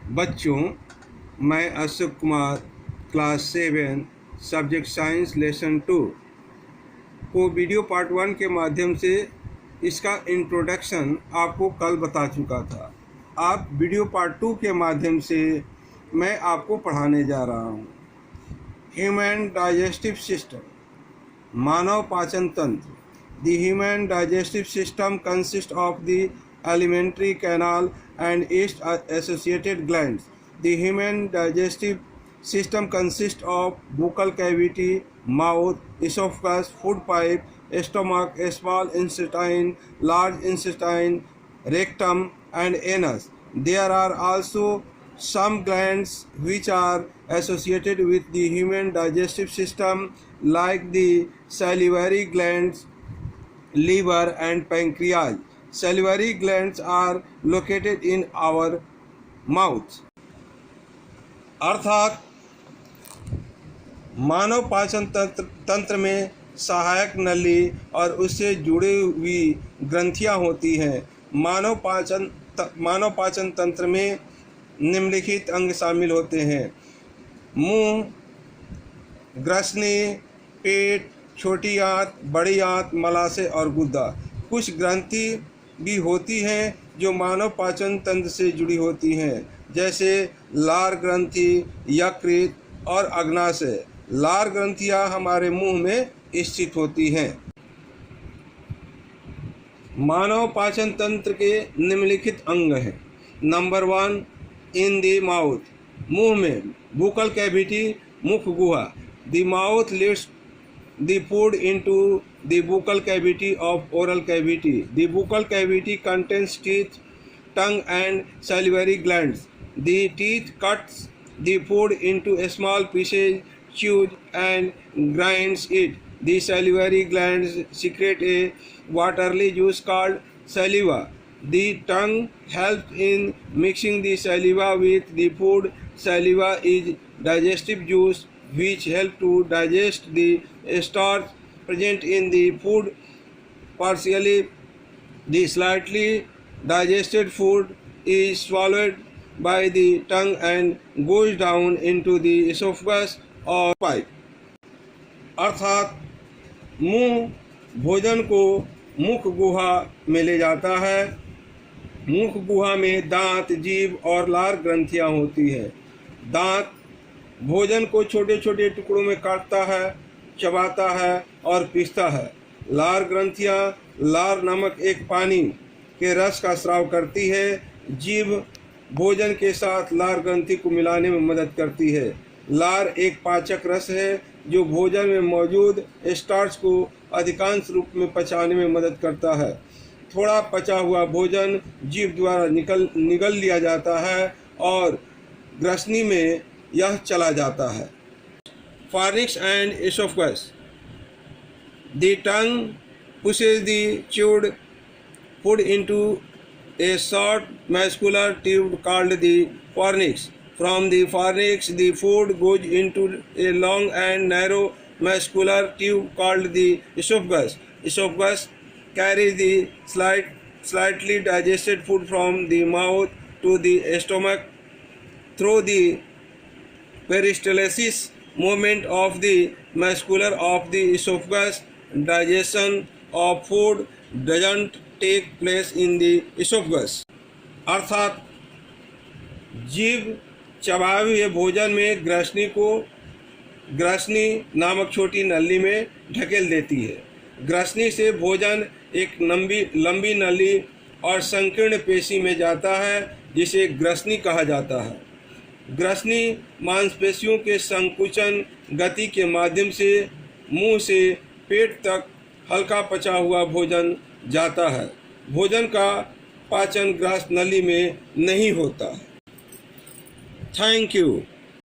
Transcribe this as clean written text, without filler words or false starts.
बच्चों, मैं Ashok Kumar class 7 subject science lesson 2 को वीडियो पार्ट 1 के माध्यम से इसका इंट्रोडक्शन आपको कल बता चुका था। आप वीडियो पार्ट 2 के माध्यम से मैं आपको पढ़ाने जा रहा हूँ। ह्यूमन डाइजेस्टिव सिस्टम, मानव पाचन तंत्र। The human digestive system consists of the alimentary canal and its associated glands. The human digestive system consists of buccal cavity, mouth, esophagus, food pipe, stomach, small intestine, large intestine, rectum, and anus. There are also some glands which are associated with the human digestive system, like the salivary glands, liver and pancreas. Salivary glands are located in our mouth. अर्थात मानव पाचन तंत्र में सहायक नली और उससे जुड़ी हुई ग्रंथियां होती हैं। मानव पाचन तंत्र में निम्नलिखित अंग शामिल होते हैं: मुंह, ग्रसनी, पेट, छोटी आंत, बड़ी आंत, मलाशय और गुदा। कुछ ग्रंथि भी होती हैं जो मानव पाचन तंत्र से जुड़ी होती हैं, जैसे लार ग्रंथि, यकृत और अग्नाशय। लार ग्रंथियां हमारे मुंह में स्थित होती हैं। मानव पाचन तंत्र के निम्नलिखित अंग हैं। नंबर 1, इन द माउथ, मुंह में। बुकल कैविटी, मुख गुहा। The mouth leads the food into the buccal cavity of oral cavity. The buccal cavity contains teeth, tongue and salivary glands. The teeth cuts the food into small pieces, chews and grinds it. The salivary glands secrete a watery juice called saliva. The tongue helps in mixing the saliva with the food. Saliva is digestive juice which help to digest the starch present in the food. Partially, the slightly digested food is swallowed by the tongue and goes down into the esophagus or pipe. अर्थात मुंह भोजन को मुख गुहा में ले जाता है। मुख गुहा में दांत, जीभ और लार ग्रंथियां होती है। दांत भोजन को छोटे छोटे टुकड़ों में काटता है, चबाता है और पीसता है। लार ग्रंथियां लार नामक एक पानी के रस का स्राव करती है। जीभ भोजन के साथ लार ग्रंथि को मिलाने में मदद करती है। लार एक पाचक रस है जो भोजन में मौजूद स्टार्च को अधिकांश रूप में पचाने में मदद करता है। थोड़ा पचा हुआ भोजन जीभ द्वारा निगल लिया जाता है और ग्रसनी में यह चला जाता है। Pharynx and esophagus. The tongue pushes the chewed food into a short muscular tube called the pharynx. From the pharynx, the food goes into a long and narrow muscular tube called the esophagus. Esophagus carries the slightly digested food from the mouth to the stomach through the peristalsis movement of the muscula of the esophagus. Digestion of food doesn't take place in the esophagus. अर्थात जीभ चबाए हुए भोजन में ग्रसनी नामक छोटी नली में ढकेल देती है। ग्रसनी से भोजन एक लंबी नली और संकीर्ण पेशी में जाता है, जिसे ग्रसनी कहा जाता है। ग्रसनी मांसपेशियों के संकुचन गति के माध्यम से मुंह से पेट तक हल्का पचा हुआ भोजन जाता है। भोजन का पाचन ग्रास नली में नहीं होता है। Thank you.